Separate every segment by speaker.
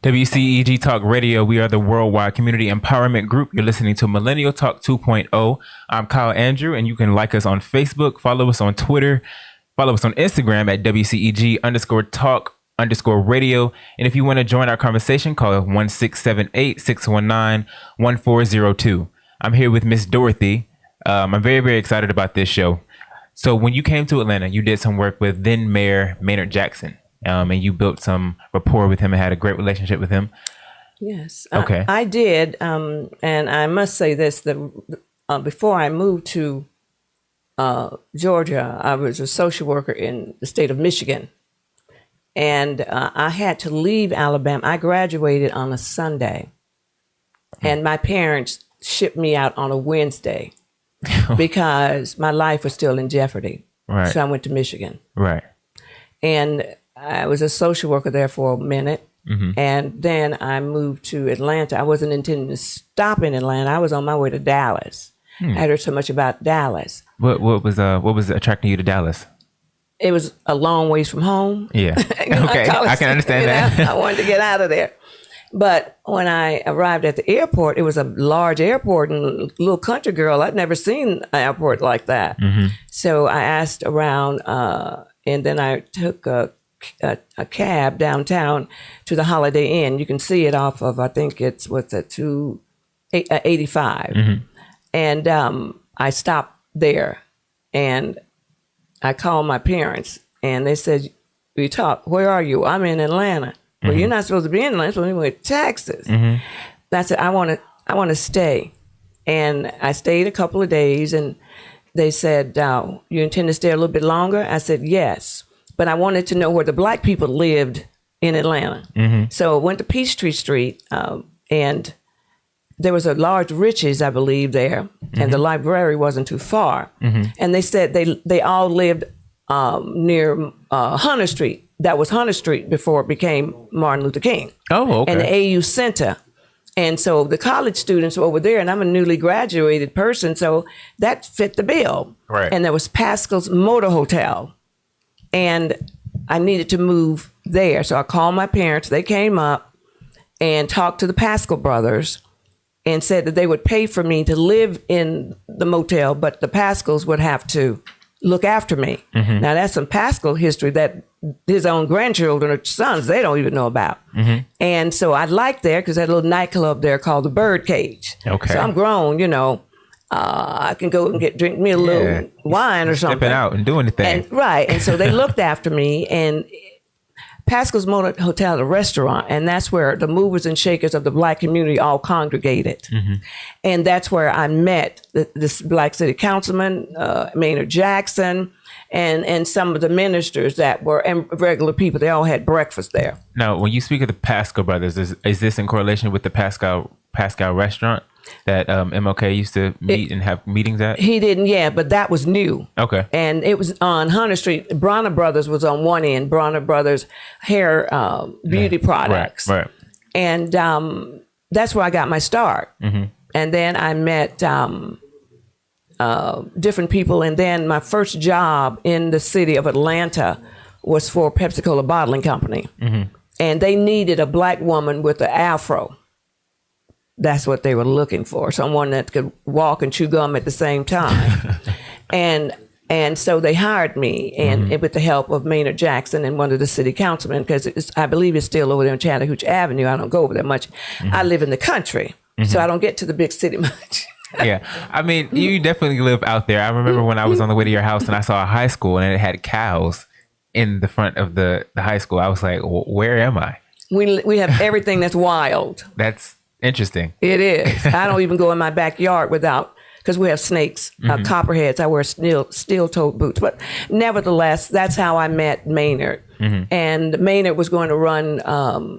Speaker 1: WCEG Talk Radio. We are the worldwide community empowerment group. You're listening to Millennial Talk 2.0. I'm Kyle Andrew, and you can like us on Facebook, follow us on Twitter, follow us on Instagram at WCEG_talk_radio. And if you want to join our conversation, call 1-678-619-1402. I'm here with Miss Dorothy. I'm very, very excited about this show. So when you came to Atlanta, you did some work with then Mayor Maynard Jackson. And you built some rapport with him and had a great relationship with him.
Speaker 2: Yes.
Speaker 1: Okay.
Speaker 2: I did. And I must say this, that before I moved to Georgia, I was a social worker in the state of Michigan. And I had to leave Alabama. I graduated on a Sunday. And my parents shipped me out on a Wednesday because my life was still in jeopardy.
Speaker 1: Right.
Speaker 2: So I went to Michigan.
Speaker 1: Right.
Speaker 2: And I was a social worker there for a minute.
Speaker 1: Mm-hmm.
Speaker 2: And then I moved to Atlanta. I wasn't intending to stop in Atlanta. I was on my way to Dallas. I had heard so much about Dallas.
Speaker 1: What was attracting you to Dallas?
Speaker 2: It was a long ways from home.
Speaker 1: Yeah. Okay. I can understand that.
Speaker 2: I wanted to get out of there. But when I arrived at the airport, it was a large airport, and a little country girl, I'd never seen an airport like that.
Speaker 1: Mm-hmm.
Speaker 2: So I asked around, and then I took a cab downtown to the Holiday Inn. You can see it off of, I think it's, 85.
Speaker 1: Mm-hmm.
Speaker 2: And I stopped there, and I called my parents, and they said, we talked, where are you? I'm in Atlanta. Well, you're not supposed to be in Atlanta, you're supposed to be in Texas.
Speaker 1: Mm-hmm.
Speaker 2: I said, I want to stay. And I stayed a couple of days, and they said, you intend to stay a little bit longer? I said, yes. But I wanted to know where the Black people lived in Atlanta. Mm-hmm. So I went to Peachtree Street, and there was a large Rich's, I believe, there, and the library wasn't too far. Mm-hmm. And they said they all lived near Hunter Street. That was Hunter Street before it became Martin Luther King.
Speaker 1: Oh, okay.
Speaker 2: And the AU Center. And so the college students were over there, and I'm a newly graduated person, so that fit the bill.
Speaker 1: Right.
Speaker 2: And there was Pascal's Motor Hotel. And I needed to move there. So I called my parents. They came up and talked to the Pascal brothers and said that they would pay for me to live in the motel, but the Pascals would have to look after me. Mm-hmm. Now, that's some Pascal history that his own grandchildren or sons, they don't even know about. Mm-hmm. And so I liked there because they had a little nightclub there called the Birdcage.
Speaker 1: Okay.
Speaker 2: So I'm grown, I can go and drink me a little wine or something.
Speaker 1: Stepping out and doing the thing.
Speaker 2: Right. And so they looked after me, and Pascal's Motor Hotel, a restaurant, and that's where the movers and shakers of the Black community all congregated. Mm-hmm. And that's where I met this Black city councilman, Maynard Jackson, and some of the ministers that were regular people. They all had breakfast there.
Speaker 1: Now, when you speak of the Pascal brothers, is this in correlation with the Pascal restaurant that MLK used to meet and have meetings at?
Speaker 2: He didn't, but that was new.
Speaker 1: Okay.
Speaker 2: And it was on Hunter Street. Bronner Brothers was on one end, Bronner Brothers hair beauty products.
Speaker 1: Right.
Speaker 2: And that's where I got my start. Mm-hmm. And then I met different people. And then my first job in the city of Atlanta was for Pepsi-Cola Bottling Company. Mm-hmm. And they needed a Black woman with an afro. That's what they were looking for, someone that could walk and chew gum at the same time. and so they hired me, and with the help of Maynard Jackson and one of the city councilmen, because I believe it's still over there on Chattahoochee Avenue. I don't go over there much. Mm-hmm. I live in the country, so I don't get to the big city much.
Speaker 1: Yeah. I mean, you definitely live out there. I remember when I was on the way to your house and I saw a high school and it had cows in the front of the high school. I was like, where am I?
Speaker 2: We have everything that's wild.
Speaker 1: That's interesting.
Speaker 2: It is. I don't even go in my backyard because we have snakes, copperheads. I wear steel-toed boots. But nevertheless, that's how I met Maynard. Mm-hmm. And Maynard was going to run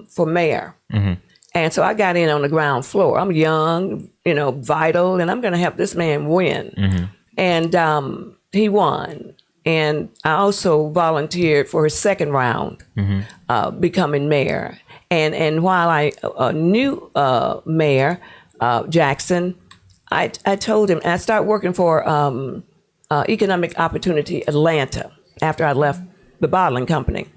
Speaker 2: for mayor. Mm-hmm. And so I got in on the ground floor. I'm young, vital, and I'm going to help this man win. Mm-hmm. And he won. And I also volunteered for his second round, becoming mayor. And while I knew Mayor Jackson, I told him, I started working for Economic Opportunity Atlanta after I left the bottling company.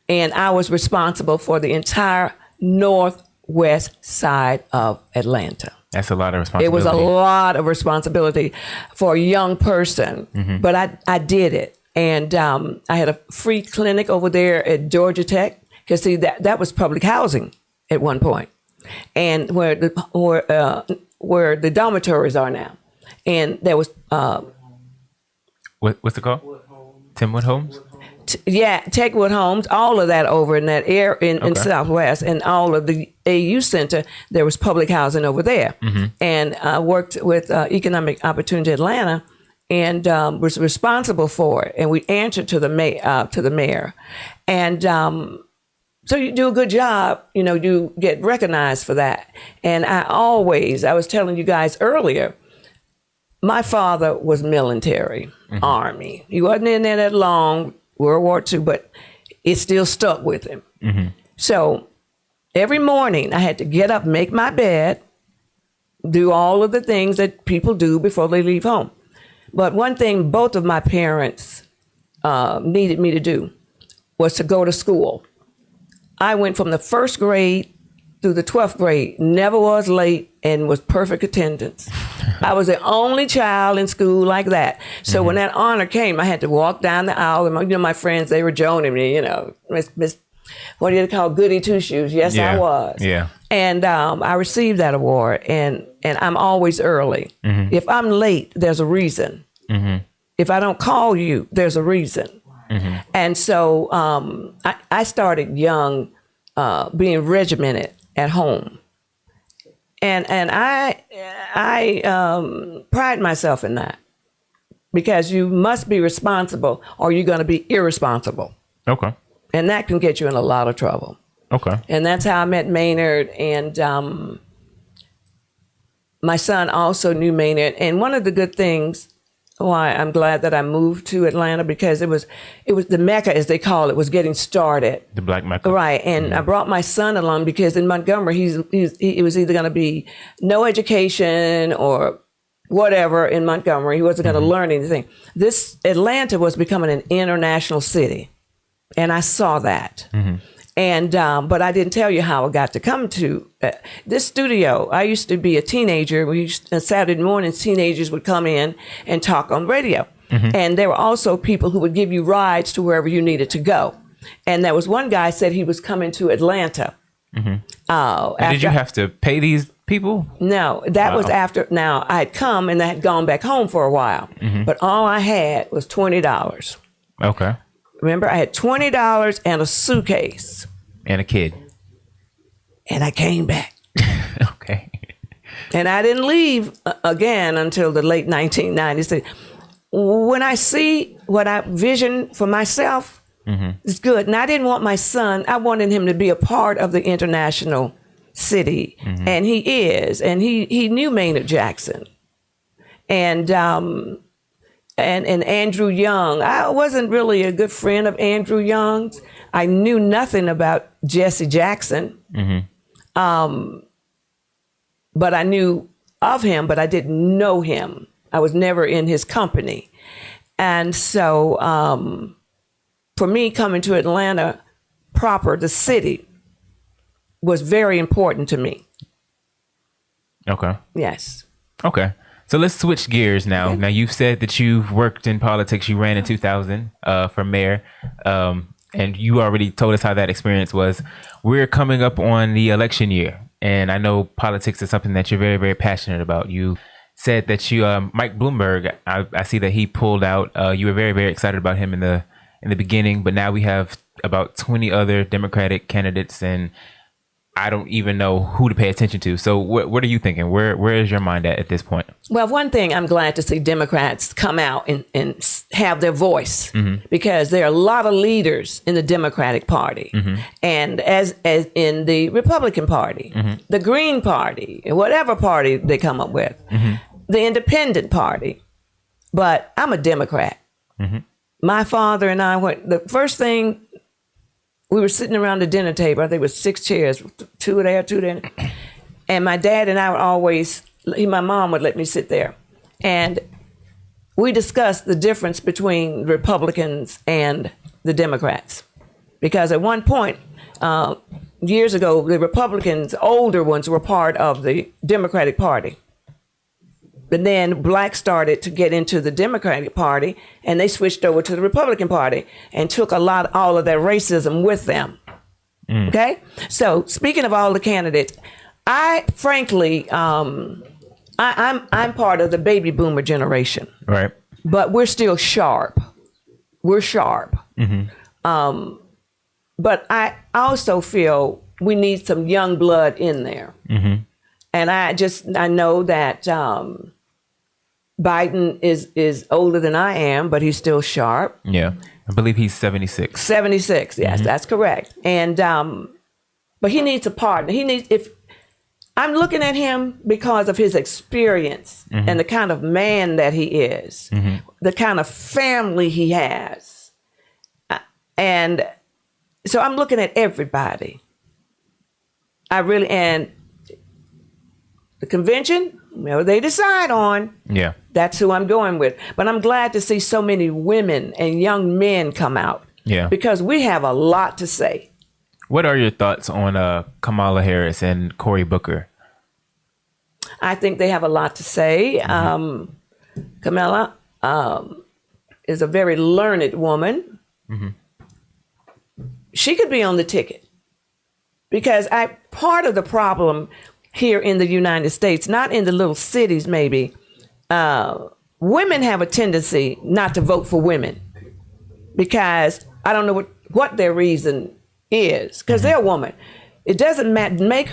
Speaker 2: And I was responsible for the entire northwest side of Atlanta.
Speaker 1: That's a lot of responsibility.
Speaker 2: It was a lot of responsibility for a young person, but I did it. And I had a free clinic over there at Georgia Tech, because see, that was public housing at one point, and where the dormitories are now. And there was
Speaker 1: what's it called? Timwood Homes?
Speaker 2: Techwood Homes, all of that over in that area in Southwest, and all of the AU Center, there was public housing over there. And I worked with Economic Opportunity Atlanta, and was responsible for it. And we answered to the mayor. And so you do a good job, you get recognized for that. And I was telling you guys earlier, my father was military, Army. He wasn't in there that long, World War II, but it still stuck with him. So every morning I had to get up, make my bed, do all of the things that people do before they leave home. But one thing both of my parents needed me to do was to go to school. I went from the first grade through the 12th grade, never was late, and was perfect attendance. I was the only child in school like that. So when that honor came, I had to walk down the aisle, and my friends, they were joning me, Miss, what do you call goody two shoes? Yes, I was.
Speaker 1: Yeah.
Speaker 2: And I received that award, and I'm always early. If I'm late, there's a reason. If I don't call you, there's a reason. And so I started young, being regimented at home. And I pride myself in that, because you must be responsible or you're going to be irresponsible.
Speaker 1: Okay.
Speaker 2: And that can get you in a lot of trouble.
Speaker 1: Okay.
Speaker 2: And that's how I met Maynard. And my son also knew Maynard. And one of the good things why I'm glad that I moved to Atlanta, because it was the Mecca, as they call it, was getting started.
Speaker 1: The Black Mecca.
Speaker 2: Right. And I brought my son along because in Montgomery, he was either going to be no education or whatever in Montgomery. He wasn't going to learn anything. This Atlanta was becoming an international city. And I saw that. And but I didn't tell you how I got to come to this studio. I used to be a teenager. Saturday mornings, teenagers would come in and talk on radio. And there were also people who would give you rides to wherever you needed to go. And there was one guy said he was coming to Atlanta.
Speaker 1: Did you have to pay these people?
Speaker 2: No, that was after. Now, I had come and I had gone back home for a while. But all I had was $20.
Speaker 1: Okay.
Speaker 2: Remember, I had $20 and a suitcase.
Speaker 1: And a kid.
Speaker 2: And I came back.
Speaker 1: Okay.
Speaker 2: And I didn't leave again until the late 1990s. When I see what I vision for myself, it's good. And I didn't want my son, I wanted him to be a part of the international city. And he is. And he knew Maynard Jackson. And Andrew Young. I wasn't really a good friend of Andrew Young's. I knew nothing about Jesse Jackson. But I knew of him, but I didn't know him. I was never in his company. And so for me, coming to Atlanta proper, the city, was very important to me. Okay. Yes.
Speaker 1: Okay. So let's switch gears now. Okay. Now, you've said that you've worked in politics. You ran in 2000 for mayor. And you already told us how that experience was. We're coming up on the election year. And I know politics is something that you're very, very passionate about. You said that you, Mike Bloomberg, I see that he pulled out. You were very, very excited about him in the beginning. But now we have about 20 other Democratic candidates, and I don't even know who to pay attention to. So what are you thinking? Where is your mind at this point?
Speaker 2: Well, one thing I'm glad to see Democrats come out and have their voice, because there are a lot of leaders in the Democratic Party and as in the Republican Party, the Green Party, whatever party they come up with, the Independent Party. But I'm a Democrat. My father and I went, the first thing, we were sitting around the dinner table. I think it was 6 chairs, two there. And my dad and I would always, my mom would let me sit there. And we discussed the difference between Republicans and the Democrats. Because at one point, years ago, the Republicans, older ones, were part of the Democratic Party. But then blacks started to get into the Democratic Party, and they switched over to the Republican Party and took all of their racism with them. Okay? So speaking of all the candidates, I frankly, I'm part of the baby boomer generation.
Speaker 1: Right.
Speaker 2: But we're still sharp. We're sharp. But I also feel we need some young blood in there. And I know that Biden is older than I am, but he's still sharp.
Speaker 1: Yeah. I believe he's 76.
Speaker 2: 76, yes, that's correct. And but he needs a partner. If I'm looking at him because of his experience and the kind of man that he is, the kind of family he has. And so I'm looking at everybody. And the convention, whatever they decide on, that's who I'm going with. But I'm glad to see so many women and young men come out.
Speaker 1: Yeah.
Speaker 2: Because we have a lot to say.
Speaker 1: What are your thoughts on Kamala Harris and Cory Booker?
Speaker 2: I think they have a lot to say. Kamala is a very learned woman. She could be on the ticket. Because part of the problem here in the United States, not in the little cities maybe, women have a tendency not to vote for women. Because I don't know what their reason is. Because they're a woman. It doesn't matter. Make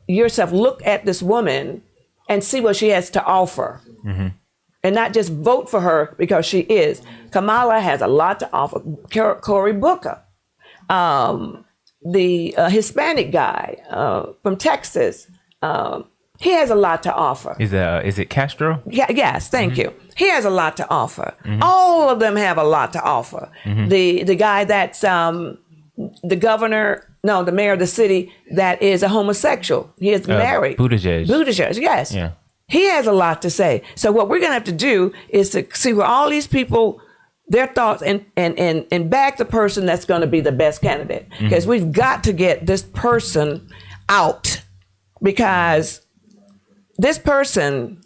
Speaker 2: yourself look at this woman and see what she has to offer. And not just vote for her because she is. Kamala has a lot to offer. Cory Booker, the Hispanic guy from Texas, he has a lot to offer.
Speaker 1: Is it Castro?
Speaker 2: Yeah, yes, thank you. He has a lot to offer. All of them have a lot to offer. The guy that's the mayor of the city that is a homosexual. He is married. Buttigieg, yes.
Speaker 1: Yeah.
Speaker 2: He has a lot to say. So what we're going to have to do is to see where all these people, their thoughts, and back the person that's going to be the best candidate. Because we've got to get this person out. Because this person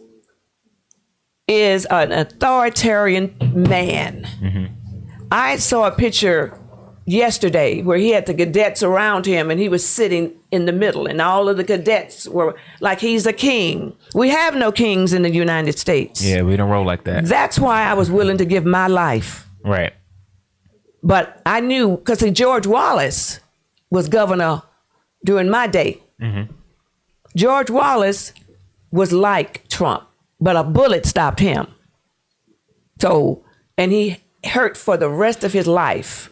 Speaker 2: is an authoritarian man. I saw a picture yesterday where he had the cadets around him and he was sitting in the middle and all of the cadets were like he's a king. We have no kings in the United States.
Speaker 1: Yeah, we don't roll like that.
Speaker 2: That's why I was willing to give my life.
Speaker 1: Right.
Speaker 2: But I knew, because George Wallace was governor during my day. George Wallace was like Trump, but a bullet stopped him. So, and he hurt for the rest of his life.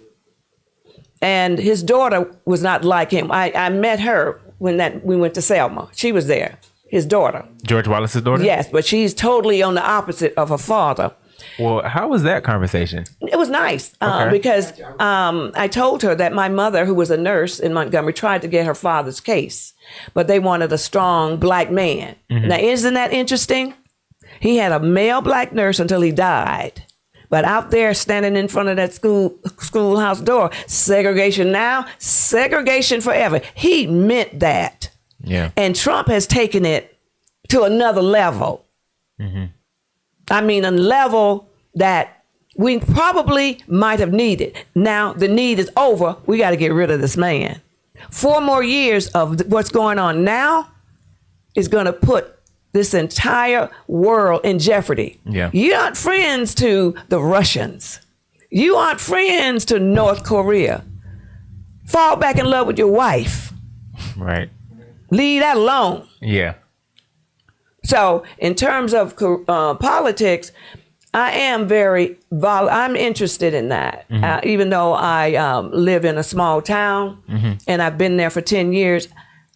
Speaker 2: And his daughter was not like him. I met her when we went to Selma. She was there, his daughter.
Speaker 1: George Wallace's daughter?
Speaker 2: Yes, but she's totally on the opposite of her father.
Speaker 1: Well, how was that conversation?
Speaker 2: It was nice because I told her that my mother, who was a nurse in Montgomery, tried to get her father's case, but they wanted a strong black man. Now, isn't that interesting? He had a male black nurse until he died. But out there standing in front of that schoolhouse door, segregation now, segregation forever. He meant that.
Speaker 1: Yeah.
Speaker 2: And Trump has taken it to another level. I mean, a level that we probably might have needed. Now the need is over. We got to get rid of this man. 4 more years of what's going on now is going to put this entire world in jeopardy.
Speaker 1: Yeah.
Speaker 2: You aren't friends to the Russians. You aren't friends to North Korea. Fall back in love with your wife.
Speaker 1: Right.
Speaker 2: Leave that alone.
Speaker 1: Yeah.
Speaker 2: So in terms of politics, I am I'm interested in that. Even though I live in a small town and I've been there for 10 years,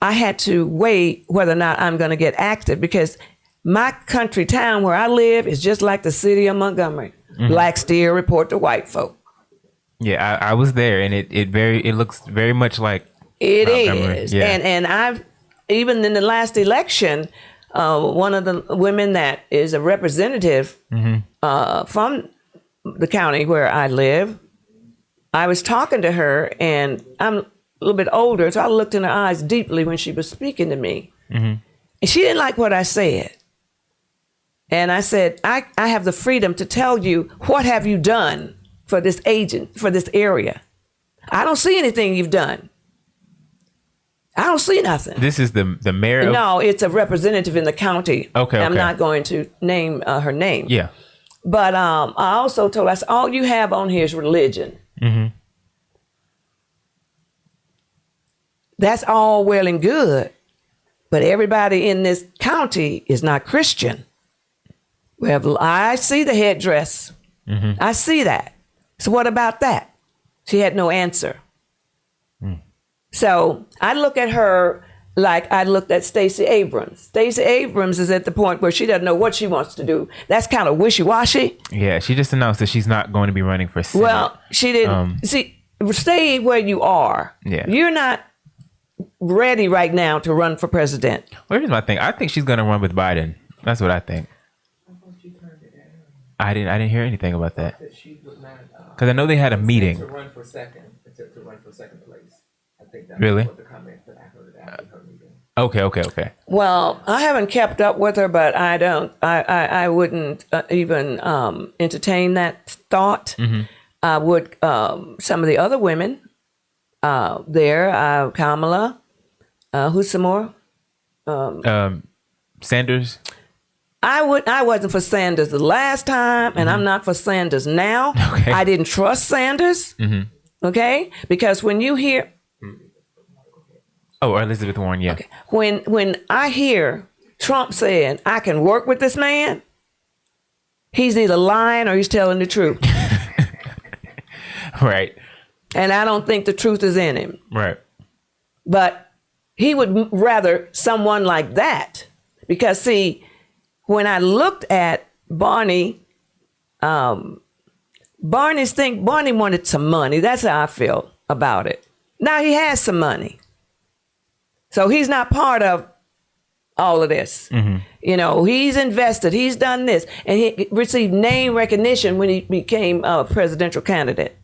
Speaker 2: I had to weigh whether or not I'm going to get active because my country town where I live is just like the city of Montgomery. Black still report to white folk.
Speaker 1: Yeah, I was there, and it looks very much like
Speaker 2: it
Speaker 1: Montgomery.
Speaker 2: is.
Speaker 1: Yeah.
Speaker 2: And I've even in the last election, one of the women that is a representative from the county where I live, I was talking to her, and I'm little bit older, so I looked in her eyes deeply when she was speaking to me. And she didn't like what I said. And I said, I have the freedom to tell you, what have you done for this agent, for this area? I don't see anything you've done. I don't see nothing.
Speaker 1: This is the mayor?
Speaker 2: No, it's a representative in the county.
Speaker 1: Okay.
Speaker 2: I'm not going to name her name.
Speaker 1: Yeah.
Speaker 2: But I also told her, I said, all you have on here is religion. That's all well and good. But everybody in this county is not Christian. Well, I see the headdress. I see that. So what about that? She had no answer. So I look at her like I looked at Stacey Abrams. Stacey Abrams is at the point where she doesn't know what she wants to do. That's kind of wishy-washy.
Speaker 1: Yeah, she just announced that she's not going to be running for Senate.
Speaker 2: Well, she didn't. See, stay where you are.
Speaker 1: Yeah.
Speaker 2: You're not ready right now to run for president.
Speaker 1: Well, here's my thing. I think she's going to run with Biden. That's what I think. I didn't hear anything about that. Because I know they had a meeting.
Speaker 3: To run for second place. I think that's
Speaker 1: Really?
Speaker 3: what the comment that I heard after her meeting.
Speaker 1: Okay.
Speaker 2: Well, I haven't kept up with her, but I wouldn't even entertain that thought. I would, some of the other women there, Kamala, who's some more?
Speaker 1: Sanders?
Speaker 2: I wasn't for Sanders the last time, and I'm not for Sanders now.
Speaker 1: Okay.
Speaker 2: I didn't trust Sanders. Okay? Because when you hear...
Speaker 1: Oh, or Elizabeth Warren, yeah.
Speaker 2: Okay. When I hear Trump saying, I can work with this man, he's either lying or he's telling the truth.
Speaker 1: Right.
Speaker 2: And I don't think the truth is in him.
Speaker 1: Right.
Speaker 2: But he would rather someone like that. Because, see, when I looked at Barney, Barney wanted some money. That's how I feel about it. Now he has some money. So he's not part of all of this. You know, he's invested, he's done this, and he received name recognition when he became a presidential candidate.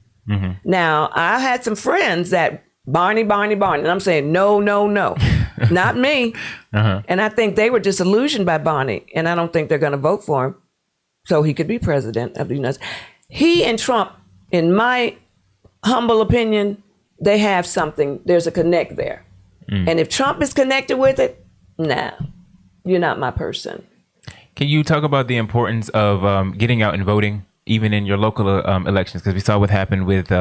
Speaker 2: Now, I had some friends that Barney, and I'm saying, no, not me. And I think they were disillusioned by Barney, and I don't think they're going to vote for him so he could be president of the United States. He and Trump, in my humble opinion, they have something. There's a connect there. And if Trump is connected with it, nah, you're not my person.
Speaker 1: Can you talk about the importance of getting out and voting, even in your local elections? Because we saw what happened with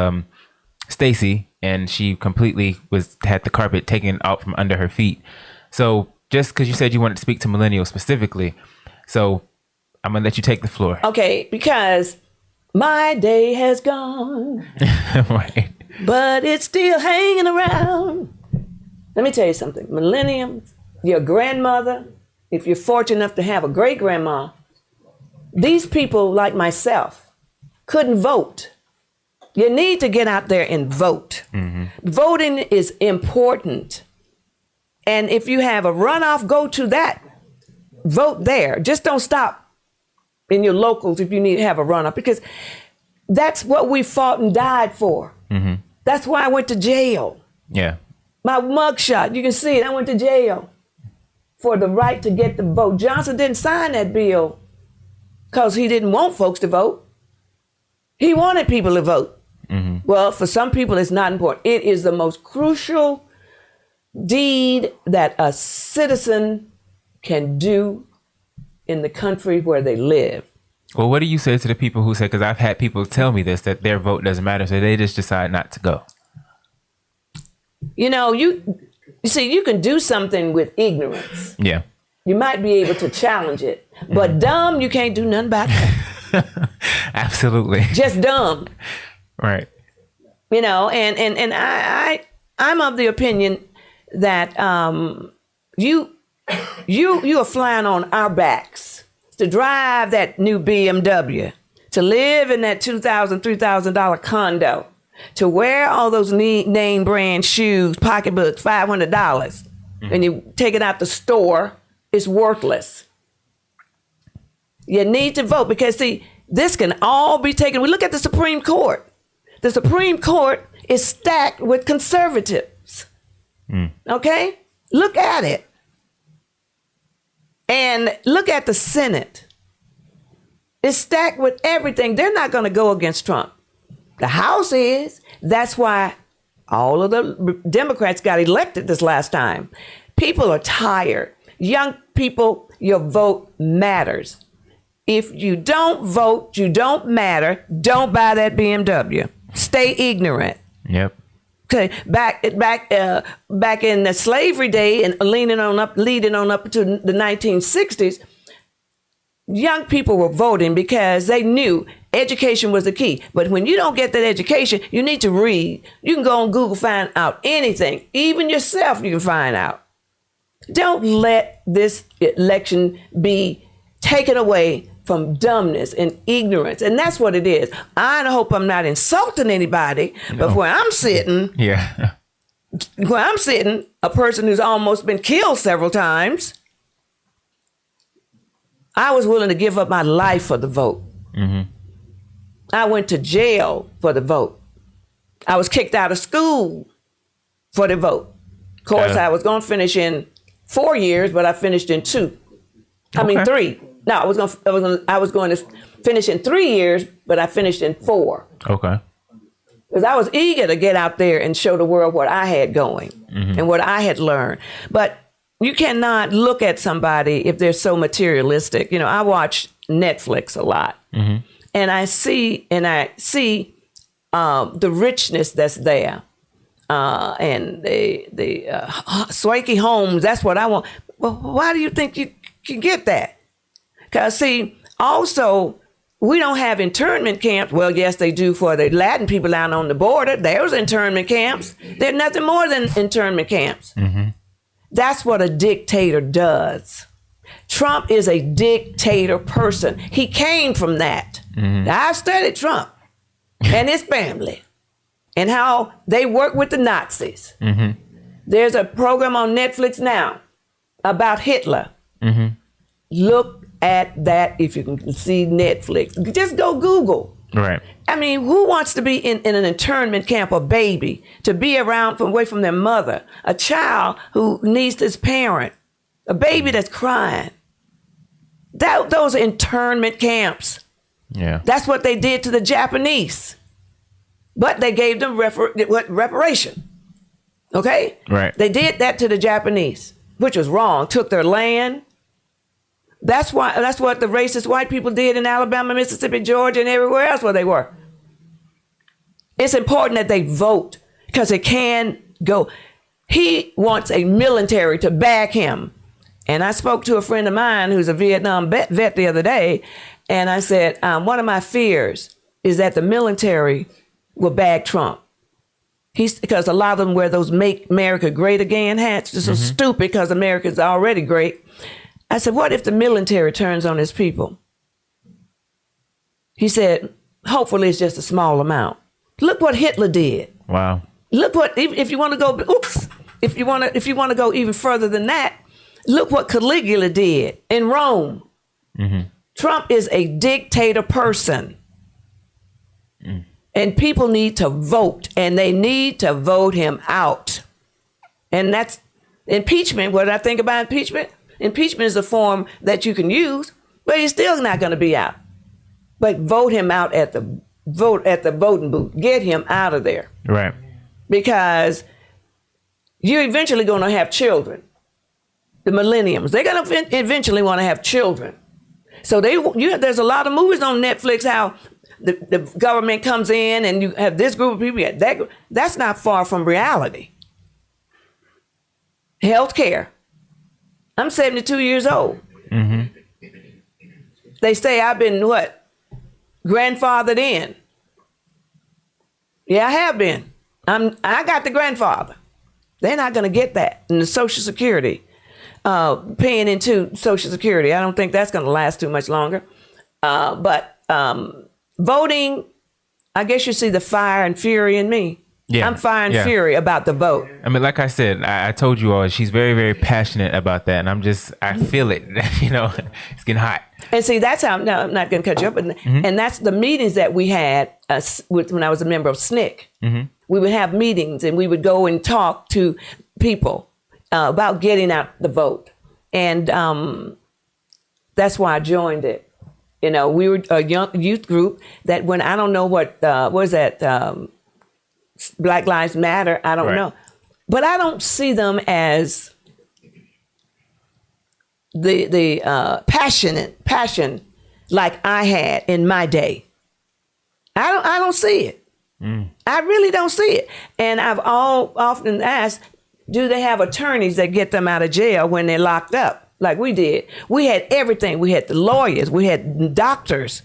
Speaker 1: Stacey, and she completely had the carpet taken out from under her feet. So just because you said you wanted to speak to millennials specifically, so I'm going to let you take the floor.
Speaker 2: Okay, because my day has gone,
Speaker 1: Right.
Speaker 2: but it's still hanging around. Let me tell you something. Millennials, your grandmother, if you're fortunate enough to have a great grandma, these people like myself couldn't vote. You need to get out there and vote. Voting is important. And if you have a runoff, go to that. Vote there. Just don't stop in your locals if you need to have a runoff, because that's what we fought and died for. That's why I went to jail.
Speaker 1: Yeah.
Speaker 2: My mugshot, you can see it. I went to jail for the right to get the vote. Johnson didn't sign that bill because he didn't want folks to vote. He wanted people to vote. Well, for some people, it's not important. It is the most crucial deed that a citizen can do in the country where they live.
Speaker 1: Well, what do you say to the people who say, because I've had people tell me this, that their vote doesn't matter, so they just decide not to go?
Speaker 2: You know, you see, you can do something with ignorance.
Speaker 1: Yeah.
Speaker 2: You might be able to challenge it, but dumb, you can't do nothing about that.
Speaker 1: Absolutely.
Speaker 2: Just dumb.
Speaker 1: Right.
Speaker 2: You know, and I'm of the opinion that you are flying on our backs to drive that new BMW, to live in that $2,000, $3,000 condo, to wear all those name brand shoes, pocketbooks, $500, and you take it out the store, it's worthless. You need to vote because, see, this can all be taken. We look at the Supreme Court. The Supreme Court is stacked with conservatives. Okay? Look at it. And look at the Senate. It's stacked with everything. They're not going to go against Trump. The House is. That's why all of the Democrats got elected this last time. People are tired. Young people, your vote matters. If you don't vote, you don't matter. Don't buy that BMW. Stay ignorant.
Speaker 1: Yep.
Speaker 2: Okay, back in the slavery day and leading on up to the 1960s, young people were voting because they knew education was the key. But when you don't get that education, you need to read. You can go on Google, find out anything. Even yourself, you can find out. Don't let this election be taken away from dumbness and ignorance. And that's what it is. I hope I'm not insulting anybody, but where I'm sitting, a person who's almost been killed several times, I was willing to give up my life for the vote. I went to jail for the vote. I was kicked out of school for the vote. Of course, I was going to finish in 4 years, but I finished in 2. I mean 3. No, I was going to finish in 3 years, but I finished in 4.
Speaker 1: Okay.
Speaker 2: Because I was eager to get out there and show the world what I had going and what I had learned. But you cannot look at somebody if they're so materialistic. You know, I watch Netflix a lot, and I see the richness that's there, and the swanky homes. That's what I want. Well, why do you think you can get that? Because, see, also, we don't have internment camps. Well, yes, they do for the Latin people out on the border. There's internment camps. They're nothing more than internment camps. That's what a dictator does. Trump is a dictator person. He came from that. I've studied Trump and his family and how they work with the Nazis. There's a program on Netflix now about Hitler. Look at that if you can see Netflix. Just go Google.
Speaker 1: Right.
Speaker 2: I mean, who wants to be in an internment camp, a baby, to be away from their mother, a child who needs his parent, a baby that's crying? Those are internment camps.
Speaker 1: Yeah.
Speaker 2: That's what they did to the Japanese. But they gave them reparation. Okay?
Speaker 1: Right.
Speaker 2: They did that to the Japanese, which was wrong. Took their land. That's what the racist white people did in Alabama, Mississippi, Georgia, and everywhere else where they were. It's important that they vote because it can go. He wants a military to back him. And I spoke to a friend of mine who's a Vietnam vet the other day, and I said, one of my fears is that the military will back Trump. Because a lot of them wear those Make America Great Again hats. They're so stupid because America's already great. I said, what if the military turns on its people? He said, hopefully it's just a small amount. Look what Hitler did.
Speaker 1: Wow.
Speaker 2: Look what, if you want to go, if you want to go even further than that, look what Caligula did in Rome. Trump is a dictator person. And people need to vote, and they need to vote him out. And that's impeachment. What did I think about impeachment? Impeachment is a form that you can use, but he's still not going to be out. But vote him out at the voting booth. Get him out of there.
Speaker 1: Right.
Speaker 2: Because you're eventually going to have children. The millennials, they're going to eventually want to have children. So there's a lot of movies on Netflix how the government comes in and you have this group of people. That group. That's not far from reality. Healthcare. I'm 72 years old. They say I've been grandfathered in. Yeah, I have been. I got the grandfather. They're not going to get that in the Social Security, paying into Social Security. I don't think that's going to last too much longer. But voting, I guess you see the fire and fury in me. Yeah, I'm fire and fury about the vote.
Speaker 1: I mean, like I said, I told you all, she's very, very passionate about that. And I feel it, it's getting hot.
Speaker 2: And see, that's how, no, I'm not going to cut you up. And that's the meetings that we had when I was a member of SNCC. We would have meetings and we would go and talk to people about getting out the vote. And that's why I joined it. You know, we were a young youth group that when I don't know what was that Black Lives Matter, I don't know. But I don't see them as the passion like I had in my day. I don't see it. I really don't see it. And I've often asked, do they have attorneys that get them out of jail when they're locked up like we did? We had everything. We had the lawyers. We had doctors.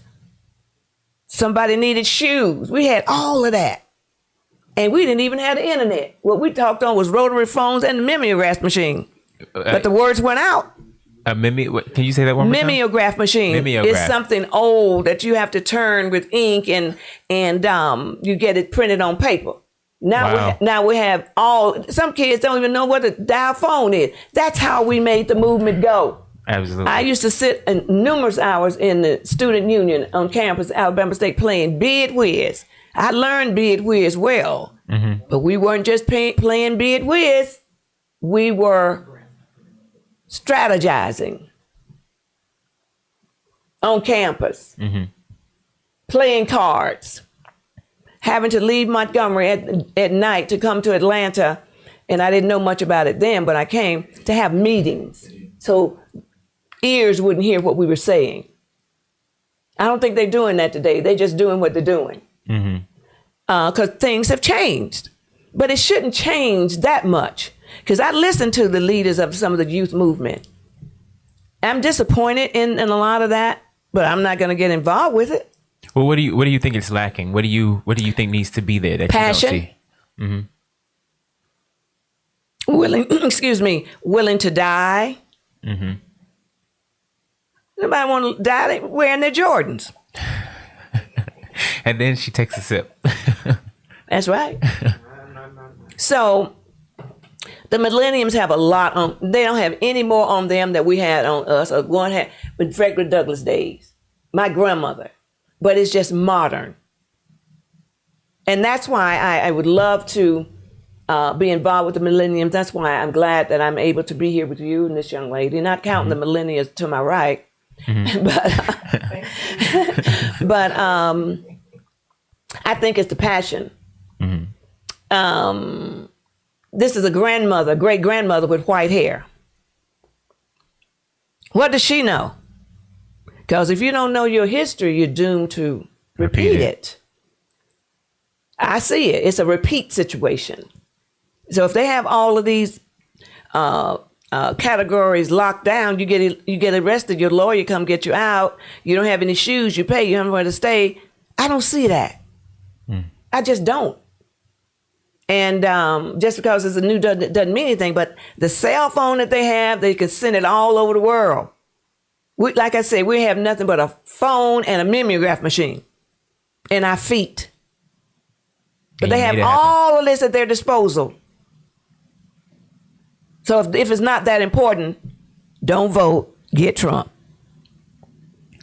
Speaker 2: Somebody needed shoes. We had all of that. And we didn't even have the internet. What we talked on was rotary phones and the mimeograph machine. But the words went out.
Speaker 1: Can you say that one more time?
Speaker 2: Mimeograph machine.
Speaker 1: Mimeograph.
Speaker 2: It's something old that you have to turn with ink and you get it printed on paper. Now we have some kids don't even know what a dial phone is. That's how we made the movement go.
Speaker 1: Absolutely.
Speaker 2: I used to sit in numerous hours in the student union on campus, Alabama State, playing bid whiz. I learned bid whiz well, but we weren't just playing bid whiz. We were strategizing on campus, playing cards, having to leave Montgomery at night to come to Atlanta. And I didn't know much about it then, but I came to have meetings so ears wouldn't hear what we were saying. I don't think they're doing that today. They're just doing what they're doing. Because things have changed. But it shouldn't change that much. Because I listened to the leaders of some of the youth movement. I'm disappointed in a lot of that, but I'm not going to get involved with it.
Speaker 1: Well, what do you think is lacking? What do you think needs to be there that
Speaker 2: Passion.
Speaker 1: you don't see?
Speaker 2: Willing to die. Nobody want to die wearing their Jordans.
Speaker 1: And then she takes a sip.
Speaker 2: That's right. So the millenniums have a lot on. They don't have any more on them that we had on us or one had with Frederick Douglass days. My grandmother, but it's just modern, and that's why I would love to be involved with the millenniums. That's why I'm glad that I'm able to be here with you and this young lady. Not counting the millennials to my right, but I think it's the passion. This is a grandmother, great grandmother with white hair. What does she know? Because if you don't know your history, you're doomed to repeat it. I see it. It's a repeat situation. So if they have all of these categories locked down, you get arrested. Your lawyer come get you out. You don't have any shoes. You pay. You have nowhere to stay. I don't see that. I just don't. And just because it's a new doesn't mean anything. But the cell phone that they have, they can send it all over the world. Like I said, we have nothing but a phone and a mimeograph machine in our feet. But they have all of this at their disposal. So if it's not that important, don't vote. Get Trump.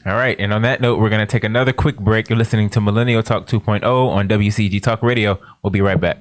Speaker 1: All right. And on that note, we're going to take another quick break. You're listening to Millennial Talk 2.0 on WCEG Talk Radio. We'll be right back.